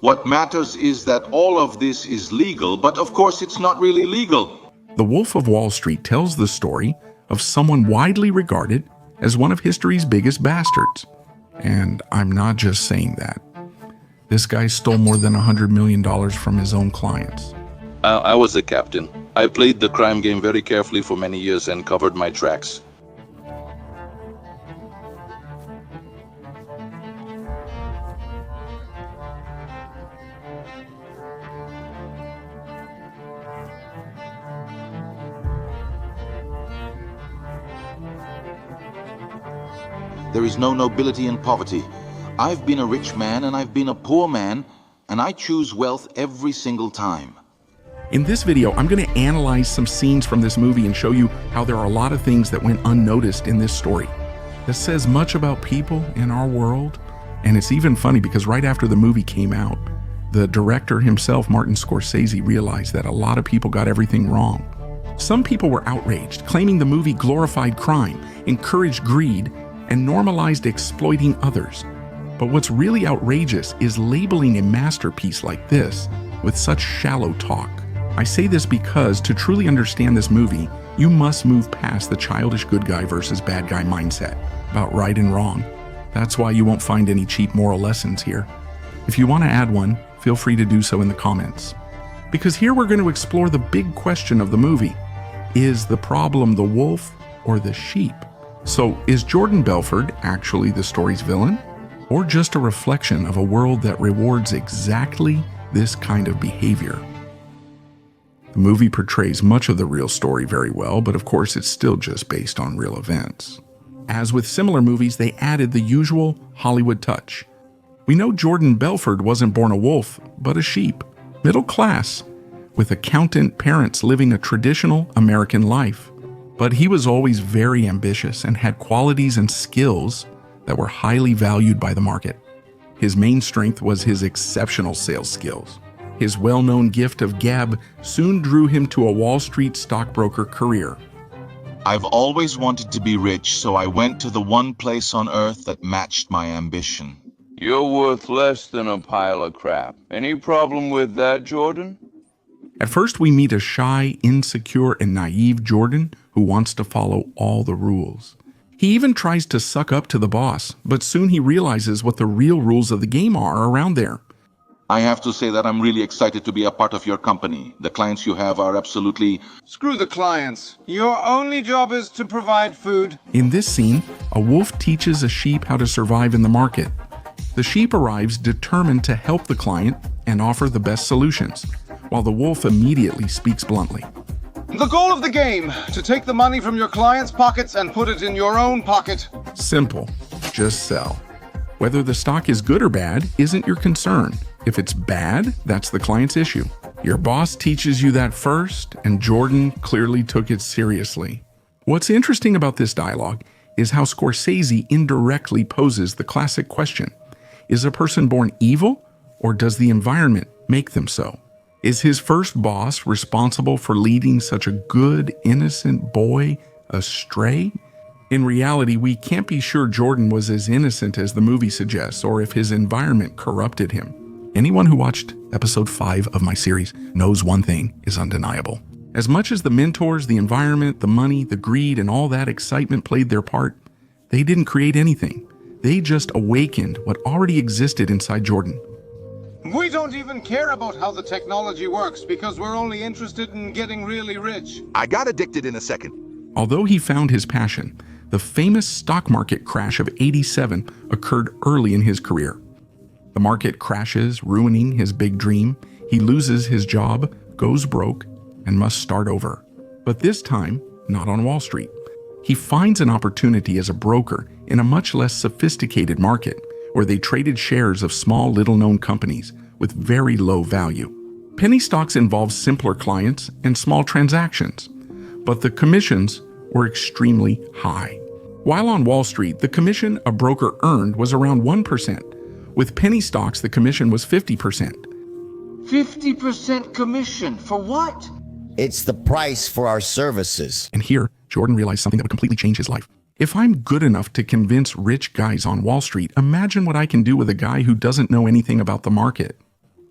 What matters is that all of this is legal, but of course it's not really legal. The Wolf of Wall Street tells the story of someone widely regarded as one of history's biggest bastards. And I'm not just saying that. This guy stole more than $100 million from his own clients. I was a captain. I played the crime game very carefully for many years and covered my tracks. There is no nobility in poverty. I've been a rich man and I've been a poor man, and I choose wealth every single time. In this video, I'm going to analyze some scenes from this movie and show you how there are a lot of things that went unnoticed in this story. This says much about people in our world, and it's even funny because right after the movie came out, the director himself, Martin Scorsese, realized that a lot of people got everything wrong. Some people were outraged, claiming the movie glorified crime, encouraged greed, and normalized exploiting others. But what's really outrageous is labeling a masterpiece like this with such shallow talk. I say this because to truly understand this movie, you must move past the childish good guy versus bad guy mindset about right and wrong. That's why you won't find any cheap moral lessons here. If you want to add one, feel free to do so in the comments. Because here we're going to explore the big question of the movie. Is the problem the wolf or the sheep? So, is Jordan Belfort actually the story's villain? Or just a reflection of a world that rewards exactly this kind of behavior? The movie portrays much of the real story very well, but of course it's still just based on real events. As with similar movies, they added the usual Hollywood touch. We know Jordan Belfort wasn't born a wolf, but a sheep. Middle class, with accountant parents living a traditional American life. But he was always very ambitious and had qualities and skills that were highly valued by the market. His main strength was his exceptional sales skills. His well-known gift of gab soon drew him to a Wall Street stockbroker career. I've always wanted to be rich, so I went to the one place on earth that matched my ambition. You're worth less than a pile of crap. Any problem with that, Jordan? At first, we meet a shy, insecure, and naive Jordan who wants to follow all the rules. He even tries to suck up to the boss, but soon he realizes what the real rules of the game are around there. I have to say that I'm really excited to be a part of your company. The clients you have are absolutely... Screw the clients. Your only job is to provide food. In this scene, a wolf teaches a sheep how to survive in the market. The sheep arrives determined to help the client and offer the best solutions, while the wolf immediately speaks bluntly. The goal of the game, to take the money from your clients' pockets and put it in your own pocket. Simple. Just sell. Whether the stock is good or bad isn't your concern. If it's bad, that's the client's issue. Your boss teaches you that first, and Jordan clearly took it seriously. What's interesting about this dialogue is how Scorsese indirectly poses the classic question: is a person born evil, or does the environment make them so? Is his first boss responsible for leading such a good, innocent boy astray? In reality, we can't be sure Jordan was as innocent as the movie suggests, or if his environment corrupted him. Anyone who watched episode 5 of my series knows one thing is undeniable. As much as the mentors, the environment, the money, the greed, and all that excitement played their part, they didn't create anything. They just awakened what already existed inside Jordan. We don't even care about how the technology works because we're only interested in getting really rich. I got addicted in a second. Although he found his passion, the famous stock market crash of '87 occurred early in his career. The market crashes, ruining his big dream. He loses his job, goes broke, and must start over. But this time, not on Wall Street. He finds an opportunity as a broker in a much less sophisticated market, where they traded shares of small, little-known companies with very low value. Penny stocks involve simpler clients and small transactions, but the commissions were extremely high. While on Wall Street, the commission a broker earned was around 1%. With penny stocks, the commission was 50%. 50% commission? For what? It's the price for our services. And here, Jordan realized something that would completely change his life. If I'm good enough to convince rich guys on Wall Street, imagine what I can do with a guy who doesn't know anything about the market.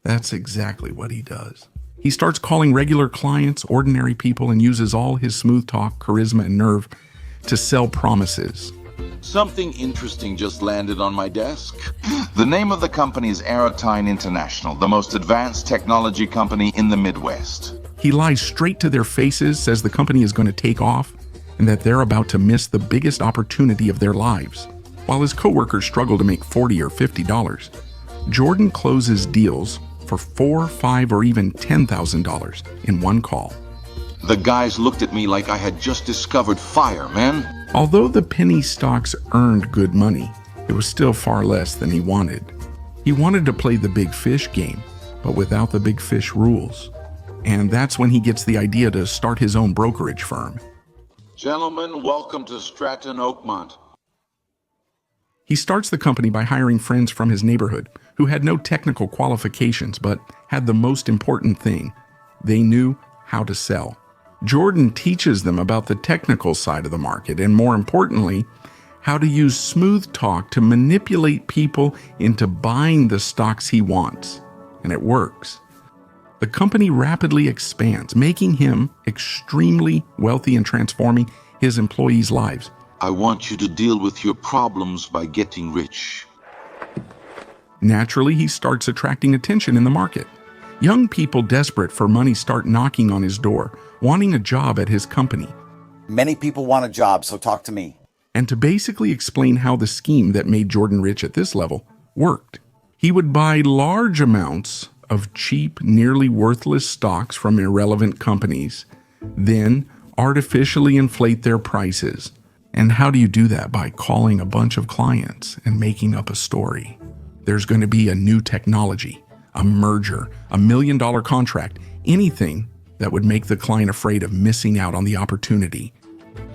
That's exactly what he does. He starts calling regular clients ordinary people and uses all his smooth talk, charisma, and nerve to sell promises. Something interesting just landed on my desk. The name of the company is Aerotine International, the most advanced technology company in the Midwest. He lies straight to their faces, says the company is going to take off, and that they're about to miss the biggest opportunity of their lives. While his coworkers struggle to make $40 or $50, Jordan closes deals for $4,000, $5,000, or even $10,000 in one call. The guys looked at me like I had just discovered fire, man. Although the penny stocks earned good money, it was still far less than he wanted. He wanted to play the big fish game, but without the big fish rules. And that's when he gets the idea to start his own brokerage firm. Gentlemen, welcome to Stratton, Oakmont. He starts the company by hiring friends from his neighborhood who had no technical qualifications but had the most important thing. They knew how to sell. Jordan teaches them about the technical side of the market and, more importantly, how to use smooth talk to manipulate people into buying the stocks he wants. And it works. The company rapidly expands, making him extremely wealthy and transforming his employees' lives. I want you to deal with your problems by getting rich. Naturally, he starts attracting attention in the market. Young people desperate for money start knocking on his door, wanting a job at his company. Many people want a job, so talk to me. And to basically explain how the scheme that made Jordan rich at this level worked. He would buy large amounts of cheap, nearly worthless stocks from irrelevant companies, then artificially inflate their prices. And how do you do that? By calling a bunch of clients and making up a story. There's going to be a new technology, a merger, $1 million contract, anything that would make the client afraid of missing out on the opportunity.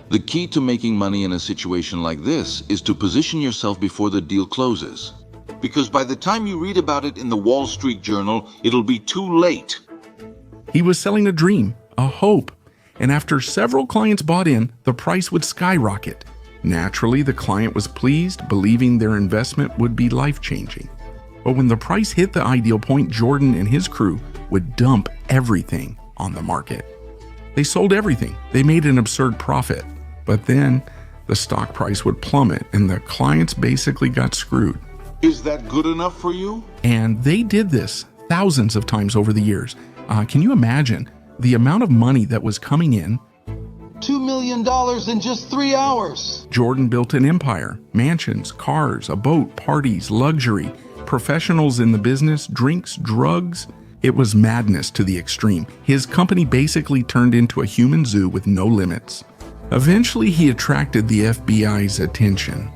The key to making money in a situation like this is to position yourself before the deal closes. Because by the time you read about it in the Wall Street Journal, it'll be too late. He was selling a dream, a hope, and after several clients bought in, the price would skyrocket. Naturally, the client was pleased, believing their investment would be life-changing. But when the price hit the ideal point, Jordan and his crew would dump everything on the market. They sold everything. They made an absurd profit. But then the stock price would plummet and the clients basically got screwed. Is that good enough for you? And they did this thousands of times over the years. Can you imagine the amount of money that was coming in? $2 million in just 3 hours. Jordan built an empire, mansions, cars, a boat, parties, luxury, professionals in the business, drinks, drugs. It was madness to the extreme. His company basically turned into a human zoo with no limits. Eventually, he attracted the FBI's attention.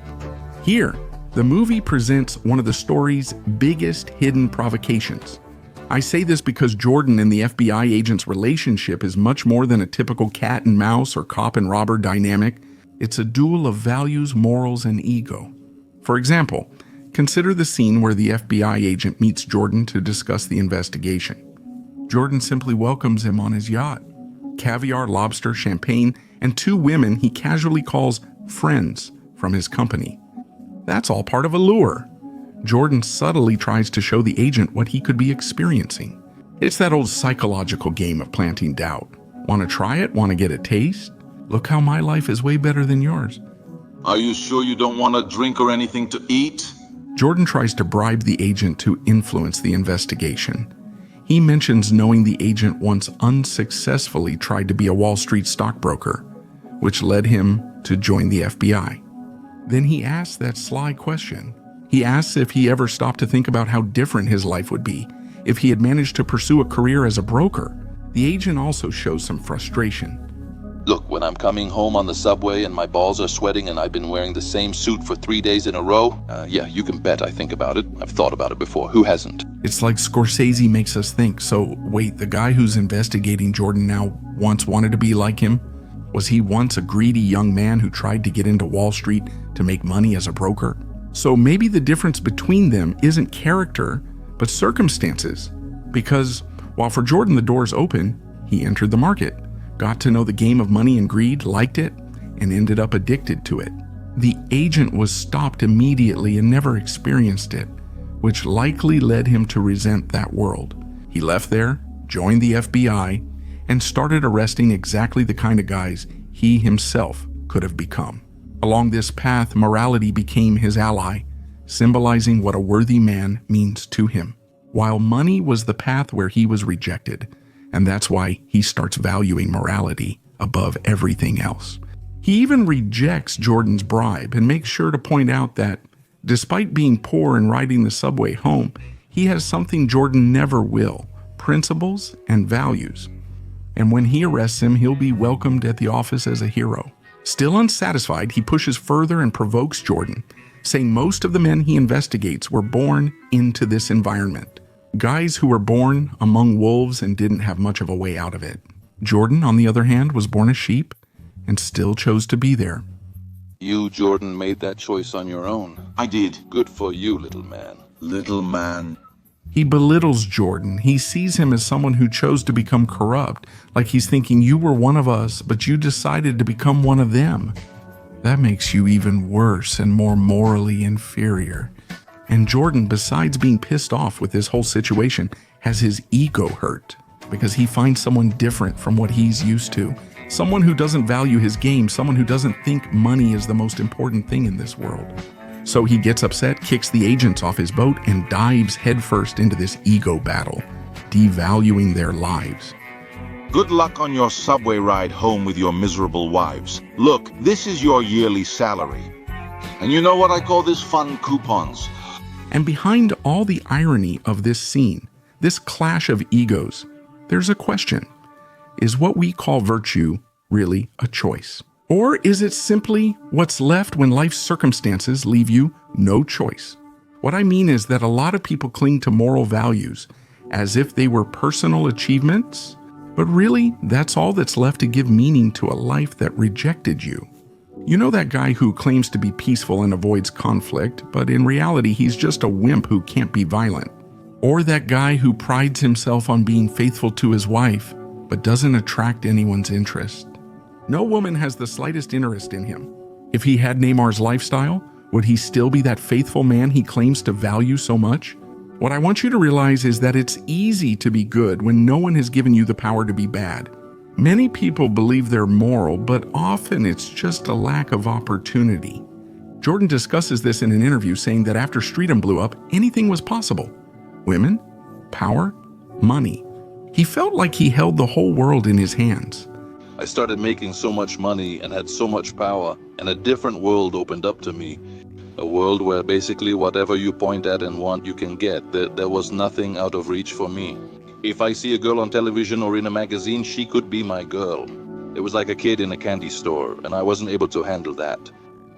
Here, the movie presents one of the story's biggest hidden provocations. I say this because Jordan and the FBI agent's relationship is much more than a typical cat and mouse or cop and robber dynamic. It's a duel of values, morals, and ego. For example, consider the scene where the FBI agent meets Jordan to discuss the investigation. Jordan simply welcomes him on his yacht. Caviar, lobster, champagne, and 2 women he casually calls friends from his company. That's all part of a lure. Jordan subtly tries to show the agent what he could be experiencing. It's that old psychological game of planting doubt. Want to try it? Want to get a taste? Look how my life is way better than yours. Are you sure you don't want a drink or anything to eat? Jordan tries to bribe the agent to influence the investigation. He mentions knowing the agent once unsuccessfully tried to be a Wall Street stockbroker, which led him to join the FBI. Then he asks that sly question. He asks if he ever stopped to think about how different his life would be if he had managed to pursue a career as a broker. The agent also shows some frustration. Look, when I'm coming home on the subway and my balls are sweating and I've been wearing the same suit for 3 days in a row, yeah, you can bet I think about it. I've thought about it before. Who hasn't? It's like Scorsese makes us think. So wait, the guy who's investigating Jordan now once wanted to be like him? Was he once a greedy young man who tried to get into Wall Street to make money as a broker? So maybe the difference between them isn't character, but circumstances. Because while for Jordan the door's open, he entered the market, got to know the game of money and greed, liked it, and ended up addicted to it. The agent was stopped immediately and never experienced it. which likely led him to resent that world. He left there, joined the FBI, and started arresting exactly the kind of guys he himself could have become. Along this path, morality became his ally, symbolizing what a worthy man means to him, while money was the path where he was rejected, and that's why he starts valuing morality above everything else. He even rejects Jordan's bribe and makes sure to point out that, despite being poor and riding the subway home, he has something Jordan never will: principles and values. And when he arrests him, he'll be welcomed at the office as a hero. Still unsatisfied, he pushes further and provokes Jordan, saying most of the men he investigates were born into this environment. Guys who were born among wolves and didn't have much of a way out of it. Jordan, on the other hand, was born a sheep and still chose to be there. You, Jordan, made that choice on your own. I did. Good for you, little man. Little man. He belittles Jordan. He sees him as someone who chose to become corrupt, like he's thinking, you were one of us, but you decided to become one of them. That makes you even worse and more morally inferior. And Jordan, besides being pissed off with this whole situation, has his ego hurt because he finds someone different from what he's used to. Someone who doesn't value his game, someone who doesn't think money is the most important thing in this world. So he gets upset, kicks the agents off his boat, and dives headfirst into this ego battle, devaluing their lives. Good luck on your subway ride home with your miserable wives. Look, this is your yearly salary. And you know what I call this? Fun coupons. And behind all the irony of this scene, this clash of egos, there's a question. Is what we call virtue really a choice? Or is it simply what's left when life's circumstances leave you no choice? What I mean is that a lot of people cling to moral values as if they were personal achievements, but really, that's all that's left to give meaning to a life that rejected you. You know that guy who claims to be peaceful and avoids conflict, but in reality, he's just a wimp who can't be violent. Or that guy who prides himself on being faithful to his wife, but doesn't attract anyone's interest. No woman has the slightest interest in him. If he had Neymar's lifestyle, would he still be that faithful man he claims to value so much? What I want you to realize is that it's easy to be good when no one has given you the power to be bad. Many people believe they're moral, but often it's just a lack of opportunity. Jordan discusses this in an interview, saying that after Stratton blew up, anything was possible. Women, power, money. He felt like he held the whole world in his hands. I started making so much money and had so much power, and a different world opened up to me. A world where basically whatever you point at and want you can get. There was nothing out of reach for me. If I see a girl on television or in a magazine, she could be my girl. It was like a kid in a candy store, and I wasn't able to handle that.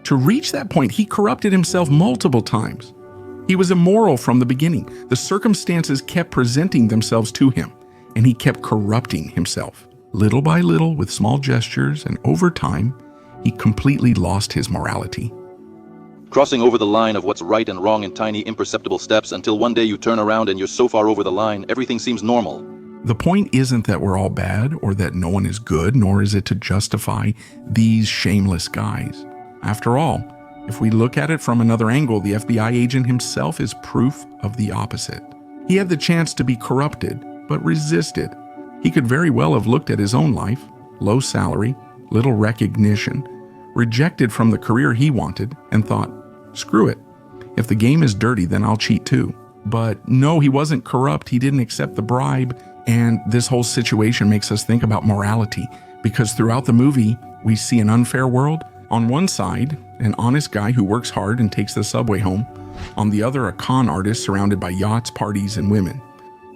To reach that point, he corrupted himself multiple times. He was immoral from the beginning. The circumstances kept presenting themselves to him, and he kept corrupting himself. Little by little, with small gestures, and over time, he completely lost his morality. Crossing over the line of what's right and wrong in tiny, imperceptible steps until one day you turn around and you're so far over the line, everything seems normal. The point isn't that we're all bad or that no one is good, nor is it to justify these shameless guys. After all, if we look at it from another angle, the FBI agent himself is proof of the opposite. He had the chance to be corrupted, but resisted. He could very well have looked at his own life, low salary, little recognition, rejected from the career he wanted, and thought, screw it. If the game is dirty, then I'll cheat too. But no, he wasn't corrupt. He didn't accept the bribe. And this whole situation makes us think about morality, because throughout the movie, we see an unfair world. On one side, an honest guy who works hard and takes the subway home. On the other, a con artist surrounded by yachts, parties, and women.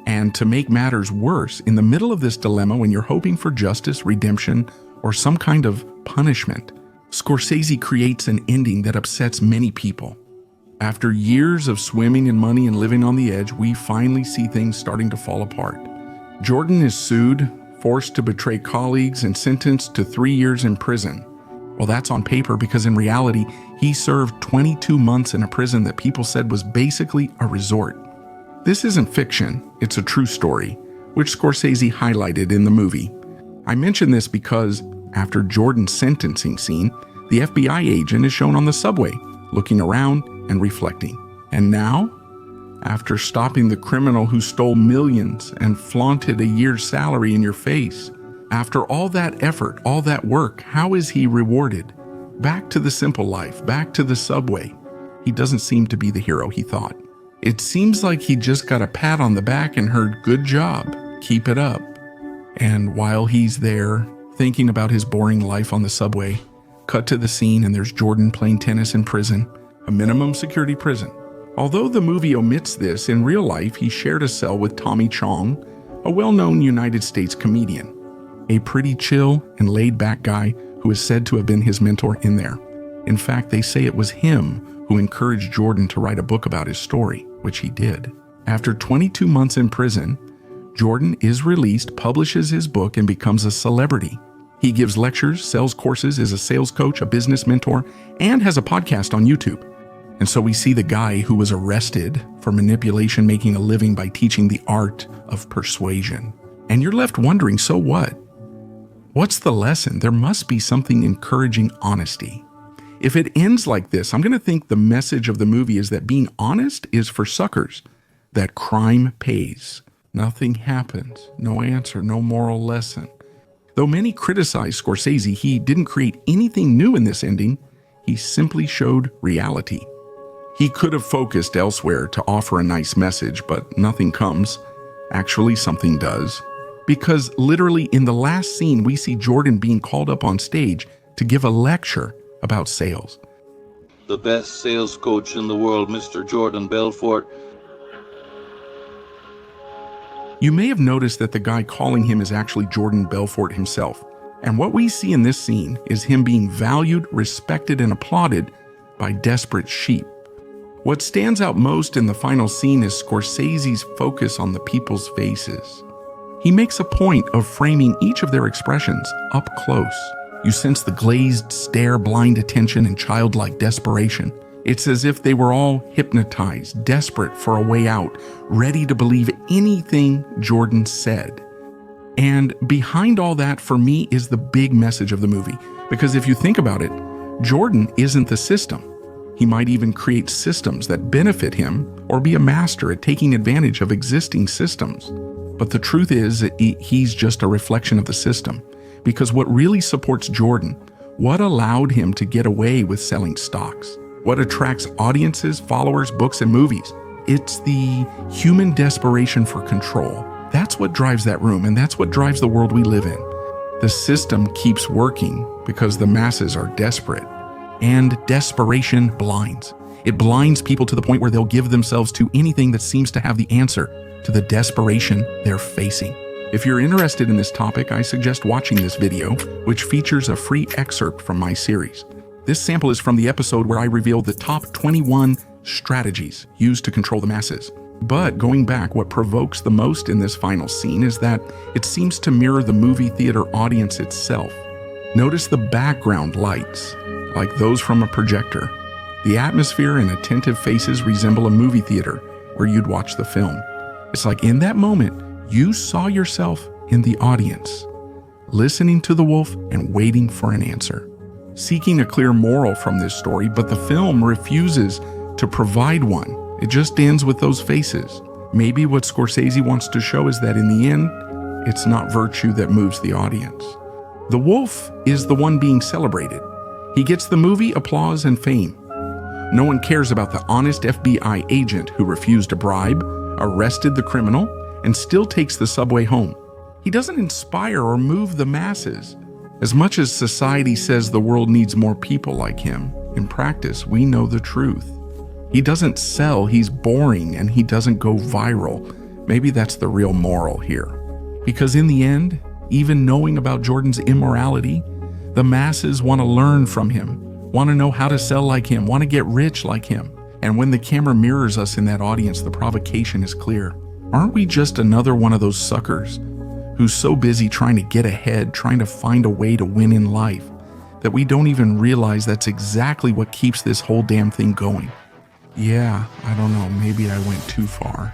And to make matters worse, in the middle of this dilemma, when you're hoping for justice, redemption, or some kind of punishment, Scorsese creates an ending that upsets many people. After years of swimming in money and living on the edge, we finally see things starting to fall apart. Jordan is sued, forced to betray colleagues, and sentenced to 3 years in prison. Well, that's on paper, because in reality, he served 22 months in a prison that people said was basically a resort. This isn't fiction, it's a true story, which Scorsese highlighted in the movie. I mention this because after Jordan's sentencing scene, the FBI agent is shown on the subway, looking around and reflecting. And now, After stopping the criminal who stole millions and flaunted a year's salary in your face, after all that effort, all that work, how is he rewarded? Back to the simple life, back to the subway. He doesn't seem to be the hero he thought. It seems like he just got a pat on the back and heard, "Good job, keep it up." And while he's there, thinking about his boring life on the subway, cut to the scene and there's Jordan playing tennis in prison, a minimum security prison. Although the movie omits this, in real life he shared a cell with Tommy Chong, a well-known United States comedian, a pretty chill and laid-back guy who is said to have been his mentor in there. In fact, they say it was him who encouraged Jordan to write a book about his story, which he did. After 22 months in prison, Jordan is released, publishes his book, and becomes a celebrity. He gives lectures, sells courses, is a sales coach, a business mentor, and has a podcast on YouTube. And so we see the guy who was arrested for manipulation making a living by teaching the art of persuasion. And you're left wondering, so what? What's the lesson? There must be something encouraging honesty. If it ends like this, I'm going to think the message of the movie is that being honest is for suckers, that crime pays. Nothing happens, no answer, no moral lesson. Though many criticize Scorsese, he didn't create anything new in this ending. He simply showed reality. He could have focused elsewhere to offer a nice message, but nothing comes. Actually, something does. Because literally in the last scene, we see Jordan being called up on stage to give a lecture about sales. The best sales coach in the world, Mr. Jordan Belfort. You may have noticed that the guy calling him is actually Jordan Belfort himself. And what we see in this scene is him being valued, respected, and applauded by desperate sheep. What stands out most in the final scene is Scorsese's focus on the people's faces. He makes a point of framing each of their expressions up close. You sense the glazed stare, blind attention, and childlike desperation. It's as if they were all hypnotized, desperate for a way out, ready to believe anything Jordan said. And behind all that, for me, is the big message of the movie. Because if you think about it, Jordan isn't the system. He might even create systems that benefit him or be a master at taking advantage of existing systems. But the truth is that he's just a reflection of the system. Because what really supports Jordan, what allowed him to get away with selling stocks, what attracts audiences, followers, books, and movies, it's the human desperation for control. That's what drives that room, and that's what drives the world we live in. The system keeps working because the masses are desperate. And desperation blinds. It blinds people to the point where they'll give themselves to anything that seems to have the answer to the desperation they're facing. If you're interested in this topic, I suggest watching this video, which features a free excerpt from my series. This sample is from the episode where I revealed the top 21 strategies used to control the masses. But going back, what provokes the most in this final scene is that it seems to mirror the movie theater audience itself. Notice the background lights, like those from a projector. The atmosphere and attentive faces resemble a movie theater where you'd watch the film. It's like in that moment, you saw yourself in the audience, listening to the wolf and waiting for an answer, seeking a clear moral from this story, but the film refuses to provide one. It just ends with those faces. Maybe what Scorsese wants to show is that in the end, it's not virtue that moves the audience. The wolf is the one being celebrated. He gets the movie, applause, and fame. No one cares about the honest FBI agent who refused a bribe, arrested the criminal, and still takes the subway home. He doesn't inspire or move the masses. As much as society says the world needs more people like him, in practice, we know the truth. He doesn't sell, he's boring, and he doesn't go viral. Maybe that's the real moral here. Because in the end, even knowing about Jordan's immorality, the masses want to learn from him, want to know how to sell like him, want to get rich like him. And when the camera mirrors us in that audience, the provocation is clear. Aren't we just another one of those suckers who's so busy trying to get ahead, trying to find a way to win in life, that we don't even realize that's exactly what keeps this whole damn thing going? Yeah, I don't know, maybe I went too far.